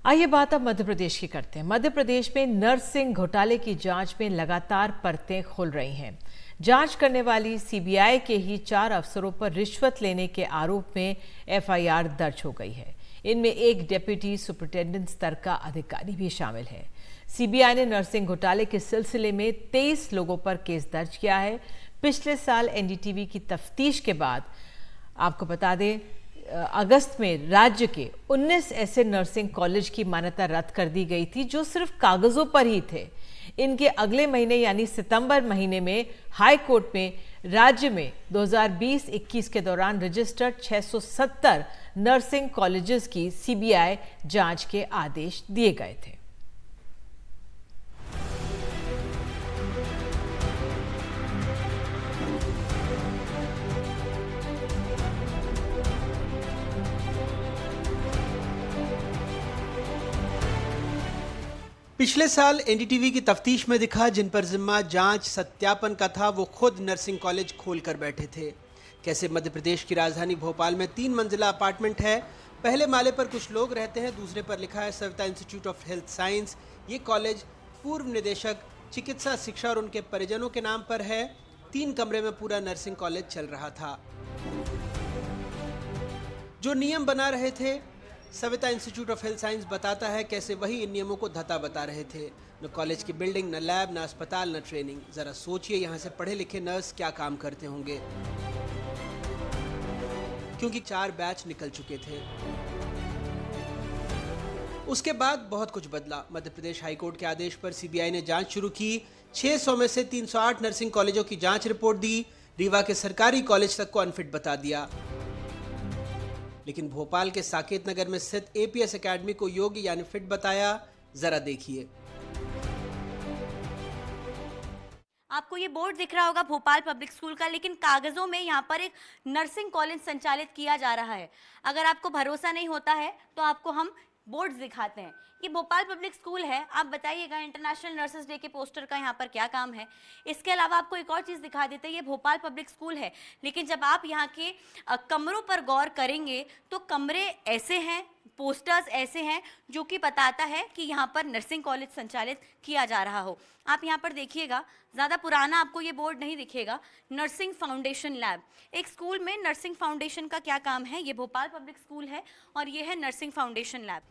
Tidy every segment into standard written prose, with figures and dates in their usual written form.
आइए बात अब मध्य प्रदेश की करते हैं। मध्य प्रदेश में नर्सिंग घोटाले की जांच में लगातार परतें खुल रही हैं। जांच करने वाली सीबीआई के ही 4 अफसरों पर रिश्वत लेने के आरोप में एफआईआर दर्ज हो गई है। इनमें एक डिप्टी सुपरिटेंडेंट स्तर का अधिकारी भी शामिल है। सीबीआई ने नर्सिंग घोटाले के सिलसिले में 23 लोगों पर केस दर्ज किया है। पिछले साल एनडीटीवी की तफ्तीश के बाद आपको बता दें, अगस्त में राज्य के 19 ऐसे नर्सिंग कॉलेज की मान्यता रद्द कर दी गई थी जो सिर्फ कागजों पर ही थे। इनके अगले महीने यानी सितंबर महीने में हाई कोर्ट में राज्य में 2020-21 के दौरान रजिस्टर्ड 670 नर्सिंग कॉलेजेस की सीबीआई जांच के आदेश दिए गए थे। पिछले साल एनडीटीवी की तफ्तीश में दिखा जिन पर जिम्मा जांच सत्यापन का था वो खुद नर्सिंग कॉलेज खोल कर बैठे थे। कैसे मध्य प्रदेश की राजधानी भोपाल में 3 मंजिला अपार्टमेंट है। पहले माले पर कुछ लोग रहते हैं, दूसरे पर लिखा है Savita institute of health science. ये कॉलेज पूर्व निदेशक चिकित्सा शिक्षा और उनके परिजनों के नाम पर है। 3 कमरे में पूरा नर्सिंग कॉलेज चल रहा था। जो नियम बना रहे थे Savita institute of health science बताता है कैसे वही इन नियमों को धता बता रहे थे। न कॉलेज की बिल्डिंग, न लैब, न अस्पताल, न ट्रेनिंग। जरा सोचिए यहाँ से पढ़े लिखे नर्स क्या काम करते होंगे, क्योंकि 4 बैच निकल चुके थे। उसके बाद बहुत कुछ बदला। मध्य प्रदेश हाईकोर्ट के आदेश पर सीबीआई ने जांच शुरू की। 600 में से 308 नर्सिंग कॉलेजों की जांच रिपोर्ट दी। रीवा के सरकारी कॉलेज तक को अनफिट बता दिया। लेकिन भोपाल के साकेत नगर में स्थित एपीएस एकेडमी को योग्य यानी फिट बताया। जरा देखिए। आपको ये बोर्ड दिख रहा होगा भोपाल पब्लिक स्कूल का, लेकिन कागजों में यहाँ पर एक नर्सिंग कॉलेज संचालित किया जा रहा है। अगर आपको भरोसा नहीं होता है तो आपको हम बोर्ड्स दिखाते हैं। ये भोपाल पब्लिक स्कूल है। आप बताइएगा इंटरनेशनल नर्सेस डे के पोस्टर का यहाँ पर क्या काम है। इसके अलावा आपको एक और चीज़ दिखा देते हैं। ये भोपाल पब्लिक स्कूल है, लेकिन जब आप यहाँ के कमरों पर गौर करेंगे तो कमरे ऐसे हैं, पोस्टर्स ऐसे हैं जो कि बताता है कि यहाँ पर नर्सिंग कॉलेज संचालित किया जा रहा हो। आप यहाँ पर देखिएगा, ज़्यादा पुराना आपको ये बोर्ड नहीं दिखेगा। Nursing foundation lab. एक स्कूल में नर्सिंग फाउंडेशन का क्या काम है। ये भोपाल पब्लिक स्कूल है और ये है नर्सिंग फाउंडेशन लैब।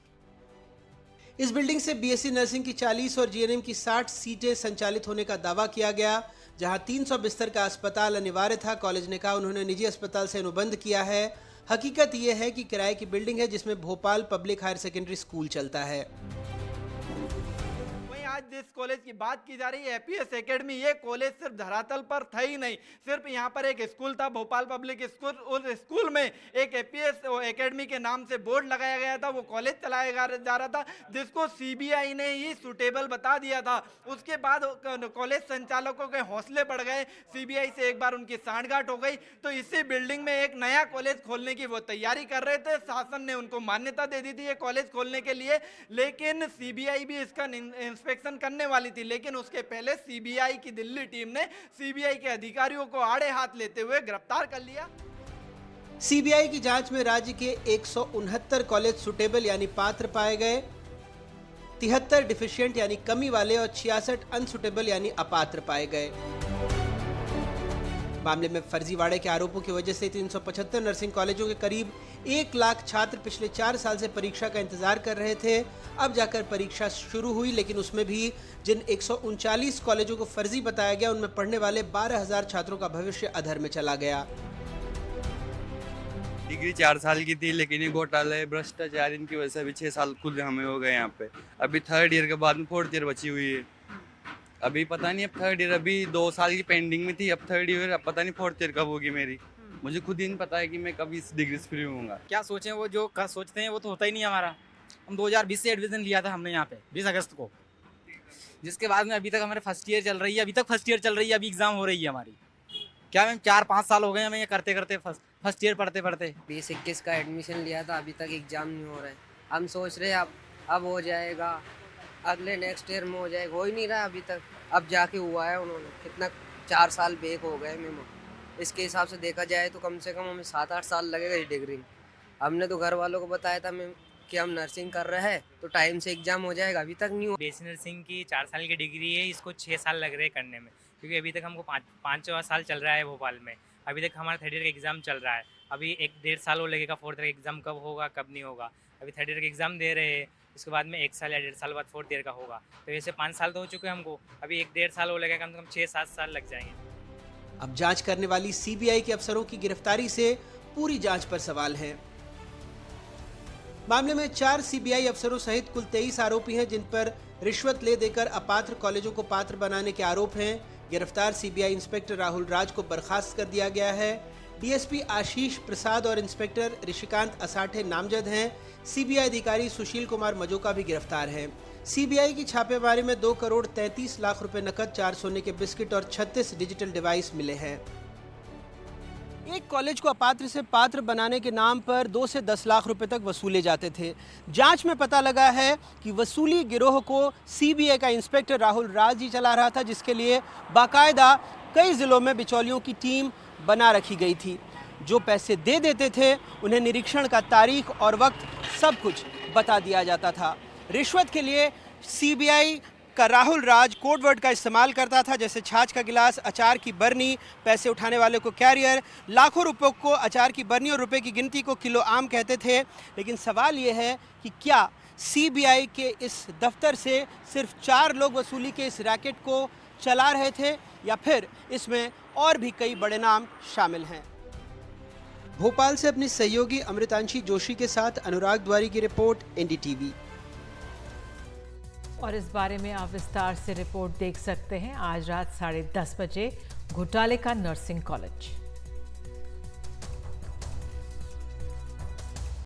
इस बिल्डिंग से बीएससी नर्सिंग की 40 और जीएनएम की 60 सीटें संचालित होने का दावा किया गया। जहां 300 बिस्तर का अस्पताल अनिवार्य था, कॉलेज ने कहा उन्होंने निजी अस्पताल से अनुबंध किया है। हकीकत यह है कि किराए की बिल्डिंग है जिसमें Bhopal public higher secondary school चलता है। आज जिस कॉलेज की बात की जा रही है एपीएस एकेडमी, ये कॉलेज सिर्फ धरातल पर था ही नहीं, सिर्फ यहाँ पर एक स्कूल था भोपाल पब्लिक स्कूल। उस स्कूल में एक एपीएस एकेडमी के नाम से बोर्ड लगाया गया था, वो कॉलेज चलाया जा रहा था, जिसको सीबीआई ने ही सुटेबल बता दिया था। उसके बाद कॉलेज संचालकों के हौसले बढ़ गए, सीबीआई से एक बार उनकी सांठगांठ हो गई, तो इसी बिल्डिंग में एक नया कॉलेज खोलने की वो तैयारी कर रहे थे। शासन ने उनको मान्यता दे दी थी ये कॉलेज खोलने के लिए, लेकिन सीबीआई भी इसका इंस्पेक्शन करने वाली थी। लेकिन उसके पहले सीबीआई की दिल्ली टीम ने सीबीआई के अधिकारियों को आड़े हाथ लेते हुए गिरफ्तार कर लिया। सीबीआई की जांच में राज्य के 169 कॉलेज सुटेबल यानी पात्र पाए गए, 73 डिफिशिएंट यानी कमी वाले और 66 अनसुटेबल यानी अपात्र पाए गए। मामले में फर्जीवाड़े के आरोपों की वजह से 375 नर्सिंग कॉलेजों के करीब 1 लाख छात्र पिछले 4 साल से परीक्षा का इंतजार कर रहे थे। अब जाकर परीक्षा शुरू हुई, लेकिन उसमें भी जिन 139 कॉलेजों को फर्जी बताया गया उनमें पढ़ने वाले 12,000 छात्रों का भविष्य अधर में चला गया। डिग्री 4 साल की थी, लेकिन ये घोटाले भ्रष्टाचार इनकी वजह से अभी 6 साल खुद हमें हो गए यहाँ पे। अभी 3rd ईयर के बाद में 4th ईयर बची हुई है। अभी पता नहीं, अब 3rd ईयर अभी 2 साल की पेंडिंग में थी, अब 3rd ईयर, अब पता नहीं 4th ईयर कब होगी मेरी। मुझे खुद ही नहीं पता है कि मैं कब इस डिग्री से फ्री होऊंगा। क्या सोचें, वो जो सोचते हैं वो तो होता ही नहीं हमारा। हम 2020 से एडमिशन लिया था हमने यहाँ पे 20 अगस्त को, जिसके बाद में अभी तक हमारे फर्स्ट ईयर चल रही है, अभी तक फर्स्ट ईयर चल रही है, अभी एग्जाम हो रही है हमारी। क्या मैम 4-5 साल हो गए हमें ये करते करते, फर्स्ट ईयर पढ़ते पढ़ते। 2021 का एडमिशन लिया था, अभी तक एग्जाम नहीं हो रहा है। हम सोच रहे हैं अब हो जाएगा, अगले नेक्स्ट ईयर में हो जाएगा, हो ही नहीं रहा अभी तक। अब जाके हुआ है, उन्होंने कितना 4 साल बेक हो गए मेमो। इसके हिसाब से देखा जाए तो कम से कम हमें 7-8 साल लगेगा इस डिग्री में। हमने तो घर वालों को बताया था मैम कि हम नर्सिंग कर रहे हैं तो टाइम से एग्जाम हो जाएगा, अभी तक नहीं हुआ। बीएससी नर्सिंग की 4 साल की डिग्री है, इसको 6 साल लग रहे हैं करने में, क्योंकि अभी तक हमको 5वां साल चल रहा है भोपाल में। अभी तक हमारा थर्ड ईयर का एग्ज़ाम चल रहा है, अभी 1-1.5 साल और लगेगा फोर्थ ईयर का एग्ज़ाम कब होगा कब नहीं होगा। अभी थर्ड ईयर का एग्ज़ाम दे रहे हैं, इसके बाद में 1 साल या 1.5 साल बाद फोर्थ ईयर का होगा, तो ऐसे 5 साल तो हो चुके हैं हमको, अभी 1-1.5 साल और लगेगा, कम से कम 6-7 साल लग जाएंगे। अब जांच करने वाली सीबीआई के अफसरों की गिरफ्तारी से पूरी जांच पर सवाल है। मामले में 4 सीबीआई अफसरों सहित कुल 23 आरोपी हैं, जिन पर रिश्वत ले देकर अपात्र कॉलेजों को पात्र बनाने के आरोप हैं। गिरफ्तार सीबीआई इंस्पेक्टर राहुल राज को बर्खास्त कर दिया गया है। डीएसपी आशीष प्रसाद और इंस्पेक्टर ऋषिकांत असाठे नामजद हैं। सीबीआई अधिकारी सुशील कुमार मजोका भी गिरफ्तार हैं। सीबीआई की छापेमारी में 2 करोड़ 33 लाख रुपए नकद, 4 सोने के बिस्किट और 36 डिजिटल डिवाइस मिले हैं। एक कॉलेज को अपात्र से पात्र बनाने के नाम पर 2 से 10 लाख रुपए तक वसूले जाते थे। जांच में पता लगा है कि वसूली गिरोह को सीबीआई का इंस्पेक्टर राहुल राज ही चला रहा था, जिसके लिए बाकायदा कई जिलों में बिचौलियों की टीम बना रखी गई थी। जो पैसे दे देते थे उन्हें निरीक्षण का तारीख और वक्त सब कुछ बता दिया जाता था। रिश्वत के लिए सीबीआई का राहुल राज कोड वर्ड का इस्तेमाल करता था, जैसे छाछ का गिलास, अचार की बरनी, पैसे उठाने वाले को कैरियर। लाखों रुपयों को अचार की बरनी और रुपए की गिनती को किलो आम कहते थे। लेकिन सवाल ये है कि क्या सीबीआई के इस दफ्तर से सिर्फ 4 लोग वसूली के इस रैकेट को चला रहे थे, या फिर इसमें और भी कई बड़े नाम शामिल हैं। भोपाल से अपनी सहयोगी अमृतांशी जोशी के साथ अनुराग द्वारी की रिपोर्ट, एनडीटीवी। और इस बारे में आप विस्तार से रिपोर्ट देख सकते हैं आज रात 10:30 बजे। घोटाले का नर्सिंग कॉलेज।